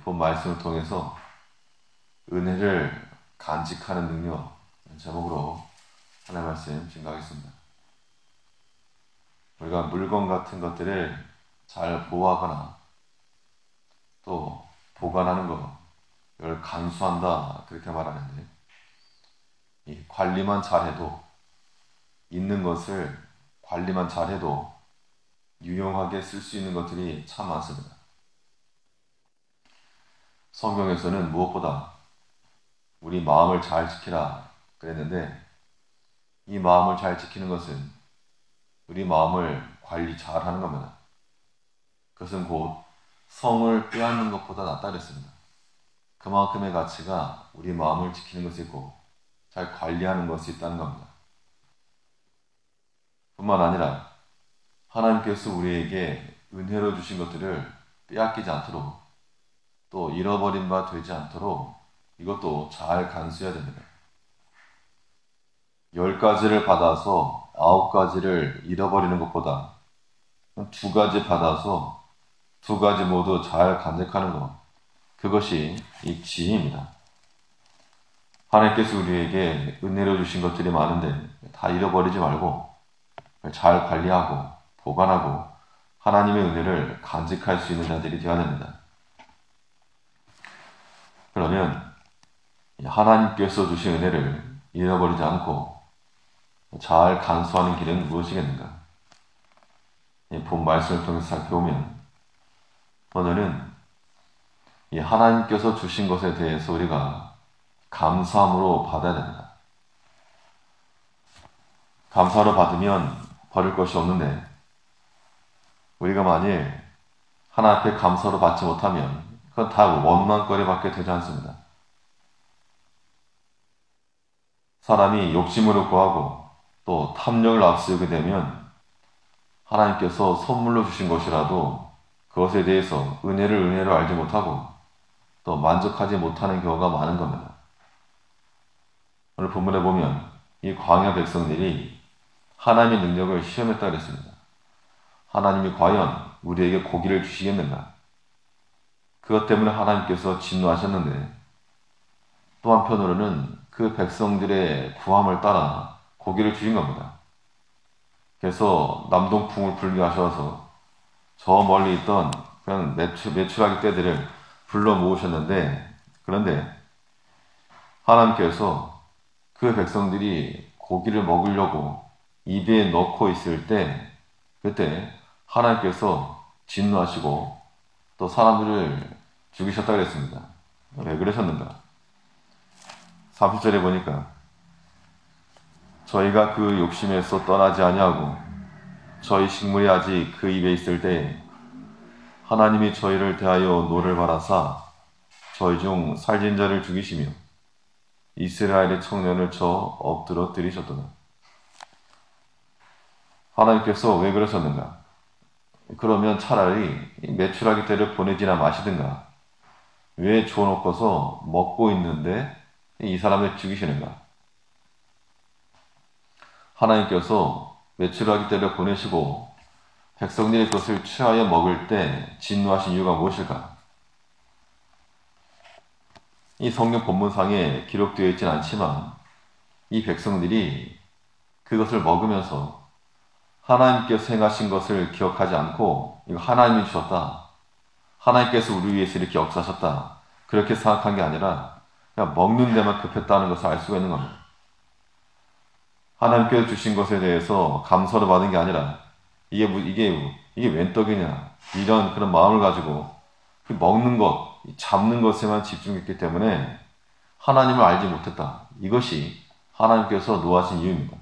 본 말씀을 통해서 은혜를 간직하는 능력 제목으로 하나님의 말씀 증거하겠습니다. 우리가 물건 같은 것들을 잘 보호하거나 또 보관하는 이걸 간수한다 그렇게 말하는데, 이 관리만 잘해도, 있는 것을 관리만 잘해도 유용하게 쓸 수 있는 것들이 참 많습니다. 성경에서는 무엇보다 우리 마음을 잘 지키라 그랬는데, 이 마음을 잘 지키는 것은 우리 마음을 관리 잘 하는 겁니다. 그것은 곧 성을 빼앗는 것보다 낫다 그랬습니다. 그만큼의 가치가 우리 마음을 지키는 것이 있고 잘 관리하는 것이 있다는 겁니다. 뿐만 아니라 하나님께서 우리에게 은혜로 주신 것들을 빼앗기지 않도록, 또 잃어버린 바 되지 않도록 이것도 잘 간수해야 됩니다. 10가지를 받아서 9가지를 잃어버리는 것보다 2가지 받아서 2가지 모두 잘 간직하는 것, 그것이 이 지혜입니다. 하나님께서 우리에게 은혜로 주신 것들이 많은데 다 잃어버리지 말고 잘 관리하고 보관하고 하나님의 은혜를 간직할 수 있는 자들이 되어야 됩니다. 그러면 하나님께서 주신 은혜를 잃어버리지 않고 잘 간수하는 길은 무엇이겠는가? 본 말씀을 통해서 살펴보면, 오늘은 이 하나님께서 주신 것에 대해서 우리가 감사함으로 받아야 됩니다. 감사로 받으면 버릴 것이 없는데, 우리가 만일 하나님 앞에 감사로 받지 못하면 그건 다 원망거리밖에 되지 않습니다. 사람이 욕심으로 구하고 또 탐욕을 앞세우게 되면 하나님께서 선물로 주신 것이라도 그것에 대해서 은혜로 알지 못하고 또 만족하지 못하는 경우가 많은 겁니다. 오늘 본문에 보면 이 광야 백성들이 하나님의 능력을 시험했다 그랬습니다. 하나님이 과연 우리에게 고기를 주시겠는가? 그것 때문에 하나님께서 진노하셨는데, 또 한편으로는 그 백성들의 구함을 따라 고기를 주신 겁니다. 그래서 남동풍을 불게 하셔서 저 멀리 있던 그냥 메추라기 떼들을 불러 모으셨는데, 그런데 하나님께서 그 백성들이 고기를 먹으려고 입에 넣고 있을 때, 그때 하나님께서 진노하시고 또 사람들을 죽이셨다 그랬습니다. 왜 그러셨는가? 30절에 보니까 저희가 그 욕심에서 떠나지 아니하고 저희 식물이 아직 그 입에 있을 때에 하나님이 저희를 대하여 노를 바라사 저희 중 살진 자를 죽이시며 이스라엘의 청년을 쳐 엎드려 들이셨도다. 하나님께서 왜 그러셨는가? 그러면 차라리 메추라기 떼를 보내지나 마시든가, 왜 줘놓고서 먹고 있는데 이 사람을 죽이시는가? 하나님께서 메추라기 떼를 보내시고 백성들이 그것을 취하여 먹을 때 진노하신 이유가 무엇일까? 이 성경 본문상에 기록되어 있지는 않지만 이 백성들이 그것을 먹으면서 하나님께서 행하신 것을 기억하지 않고 이거 하나님이 주셨다, 하나님께서 우리 위해서 이렇게 역사하셨다, 그렇게 생각한 게 아니라 그냥 먹는 데만 급했다는 것을 알 수가 있는 겁니다. 하나님께서 주신 것에 대해서 감사를 받은 게 아니라 이게 웬 떡이냐, 이런 그런 마음을 가지고 그 먹는 것, 잡는 것에만 집중했기 때문에 하나님을 알지 못했다. 이것이 하나님께서 노하신 이유입니다.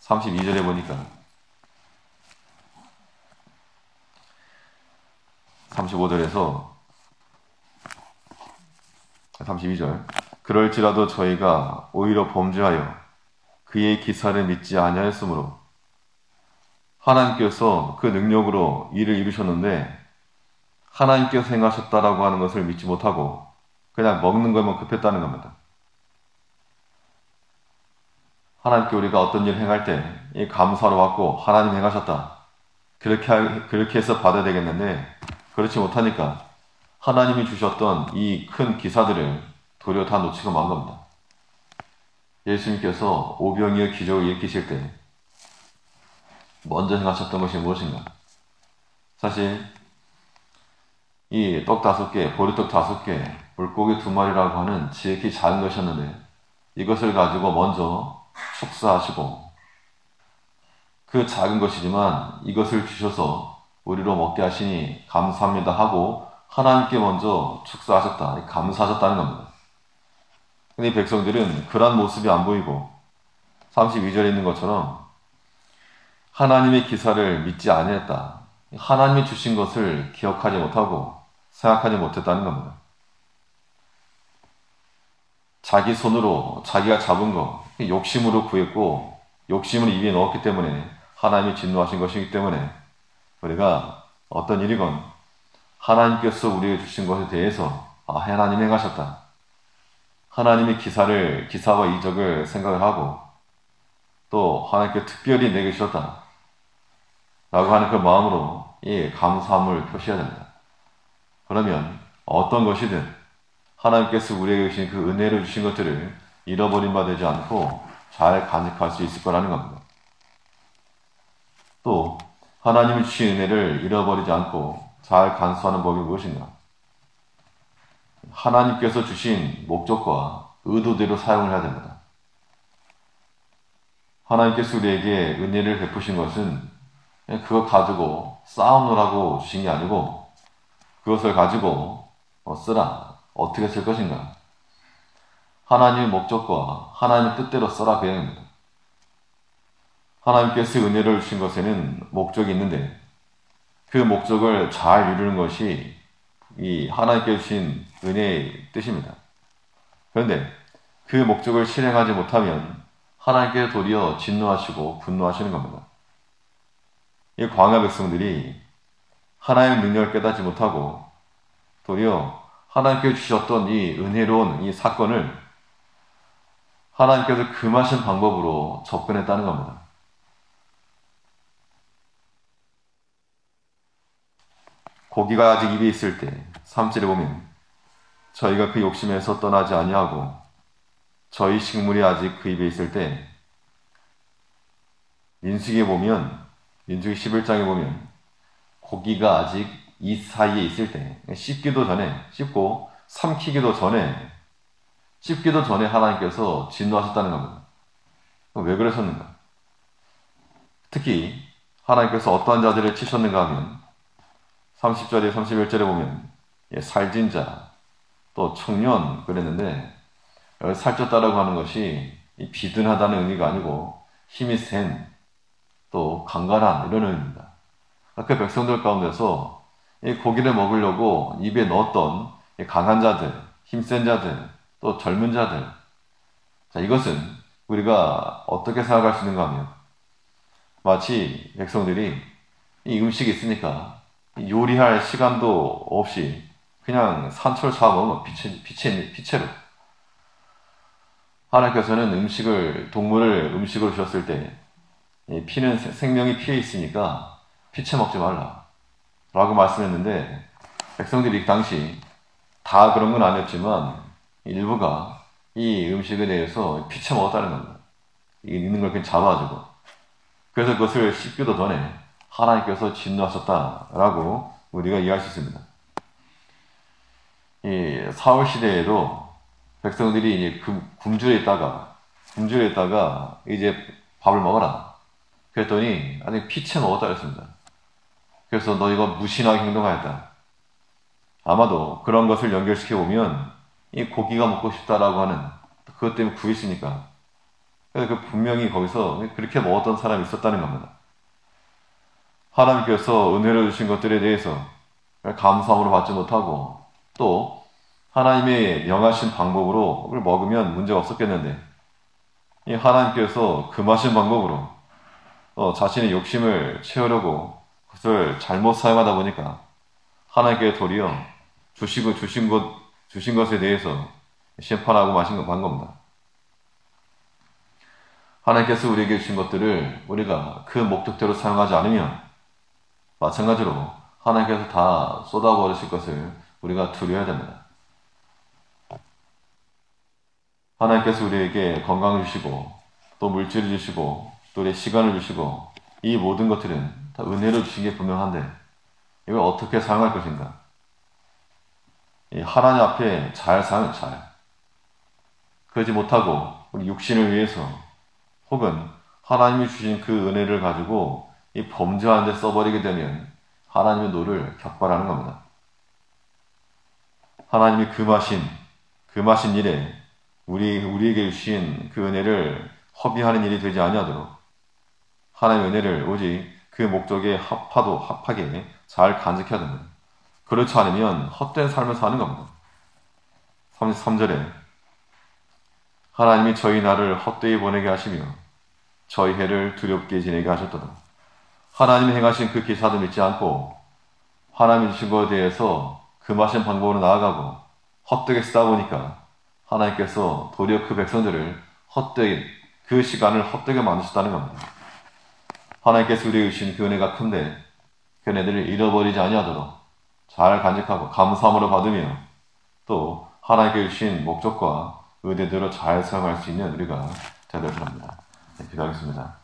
32절에 보니까 35절에서 32절, 그럴지라도 저희가 오히려 범죄하여 그의 기사를 믿지 아니하였으므로 하나님께서 그 능력으로 일을 이루셨는데 하나님께서 행하셨다라고 하는 것을 믿지 못하고 그냥 먹는 것만 급했다는 겁니다. 하나님께 우리가 어떤 일을 행할 때 이 감사로 받고 하나님 행하셨다, 그렇게 해서 받아야 되겠는데 그렇지 못하니까 하나님이 주셨던 이 큰 기사들을 도리어 다 놓치고 만 겁니다. 예수님께서 오병이어 기적을 일으키실 때 먼저 행하셨던 것이 무엇인가? 사실 이 떡 5개, 보리떡 5개, 물고기 2마리라고 하는 지극히 작은 것이었는데 이것을 가지고 먼저 축사하시고 그 작은 것이지만 이것을 주셔서 우리로 먹게 하시니 감사합니다 하고 하나님께 먼저 축사하셨다, 감사하셨다는 겁니다. 근데 이 백성들은 그러한 모습이 안 보이고 32절에 있는 것처럼 하나님의 기사를 믿지 아니했다. 하나님이 주신 것을 기억하지 못하고 생각하지 못했다는 겁니다. 자기 손으로 자기가 잡은 거 욕심으로 구했고 욕심을 입에 넣었기 때문에 하나님이 진노하신 것이기 때문에 우리가 어떤 일이건 하나님께서 우리에게 주신 것에 대해서 하나님이 행하셨다. 하나님의 기사와 이적을 생각을 하고 또 하나님께 특별히 내게 주셨다. 라고 하는 그 마음으로 이 감사함을 표시해야 됩니다. 그러면 어떤 것이든 하나님께서 우리에게 주신 그 은혜를 주신 것들을 잃어버린 바 되지 않고 잘 간직할 수 있을 거라는 겁니다. 또 하나님이 주신 은혜를 잃어버리지 않고 잘 간수하는 법이 무엇인가? 하나님께서 주신 목적과 의도대로 사용을 해야 됩니다. 하나님께서 우리에게 은혜를 베푸신 것은 그것 가지고 싸우느라고 주신 게 아니고 그것을 가지고 쓰라. 어떻게 쓸 것인가? 하나님의 목적과 하나님의 뜻대로 써라 그 얘기입니다. 하나님께서 은혜를 주신 것에는 목적이 있는데 그 목적을 잘 이루는 것이 이 하나님께 주신 은혜의 뜻입니다. 그런데 그 목적을 실행하지 못하면 하나님께 도리어 진노하시고 분노하시는 겁니다. 이 광야 백성들이 하나님의 능력을 깨닫지 못하고 도리어 하나님께 주셨던 이 은혜로운 이 사건을 하나님께서 금하신 방법으로 접근했다는 겁니다. 고기가 아직 입에 있을 때 3절에 보면 저희가 그 욕심에서 떠나지 아니하고 저희 식물이 아직 그 입에 있을 때 민수기에 보면 민수기 11장에 보면 고기가 아직 이 사이에 있을 때 씹기도 전에 씹고 삼키기도 전에 씹기도 전에 하나님께서 진노하셨다는 겁니다. 왜 그러셨는가? 특히 하나님께서 어떠한 자들을 치셨는가 하면 30절에 31절에 보면 살진 자, 또 청년 그랬는데 살쪘다라고 하는 것이 비둔하다는 의미가 아니고 힘이 센, 또 강간한 이런 의미입니다. 그 백성들 가운데서 이 고기를 먹으려고 입에 넣었던 강한 자들, 힘센 자들, 또 젊은 자들. 자, 이것은 우리가 어떻게 생각할 수 있는가 하면 마치 백성들이 이 음식이 있으니까 요리할 시간도 없이 그냥 산초를 잡아먹으면 피채로. 하나님께서는 동물을 음식으로 주셨을 때 피는 생명이 피해 있으니까 피채 먹지 말라 라고 말씀했는데 백성들이 당시 다 그런 건 아니었지만 일부가 이 음식에 대해서 피채 먹었다는 겁니다. 있는 걸 그냥 잡아가지고 그래서 그것을 씹기도 전에 하나님께서 진노하셨다라고 우리가 이해할 수 있습니다. 이 사울 시대에도 백성들이 이제 굶주려 있다가 이제 밥을 먹어라. 그랬더니 아직 피채 먹었다 그랬습니다. 그래서 너희가 무신하게 행동하였다. 아마도 그런 것을 연결시켜 보면 이 고기가 먹고 싶다라고 하는 그것 때문에 구했으니까. 그래서 그 분명히 거기서 그렇게 먹었던 사람이 있었다는 겁니다. 하나님께서 은혜를 주신 것들에 대해서 감사함으로 받지 못하고 또 하나님의 명하신 방법으로 그걸 먹으면 문제가 없었겠는데 이 하나님께서 금하신 방법으로 자신의 욕심을 채우려고 그것을 잘못 사용하다 보니까 하나님께 도리어 주신 것에 대해서 심판하고 만 겁니다. 하나님께서 우리에게 주신 것들을 우리가 그 목적대로 사용하지 않으면 마찬가지로 하나님께서 다 쏟아버리실 것을 우리가 두려워야 됩니다. 하나님께서 우리에게 건강을 주시고 또 물질을 주시고 또 우리의 시간을 주시고 이 모든 것들은 다 은혜로 주신 게 분명한데 이걸 어떻게 사용할 것인가? 이 하나님 앞에 잘 사용, 잘. 그러지 못하고 우리 육신을 위해서 혹은 하나님이 주신 그 은혜를 가지고 이 범죄하는 데 써버리게 되면 하나님의 노를 격발하는 겁니다. 하나님이 금하신 일에 우리에게 주신 그 은혜를 허비하는 일이 되지 아니하도록 하나님의 은혜를 오직 그 목적에 합하게 잘 간직해야 됩니다. 그렇지 않으면 헛된 삶을 사는 겁니다. 33절에 하나님이 저희 날을 헛되이 보내게 하시며 저희 해를 두렵게 지내게 하셨도다. 하나님이 행하신 그 기사도 믿지 않고 하나님이 주신 것에 대해서 금하신 방법으로 나아가고 헛되게 쓰다 보니까 하나님께서 도리어 그 백성들을 그 시간을 헛되게 만드셨다는 겁니다. 하나님께서 우리에게 주신 그 은혜가 큰데 그 은혜들을 잃어버리지 아니하도록 잘 간직하고 감사함으로 받으며 또 하나님께 주신 목적과 의대대로 잘 사용할 수 있는 우리가 되도록 합니다. 네, 기도하겠습니다.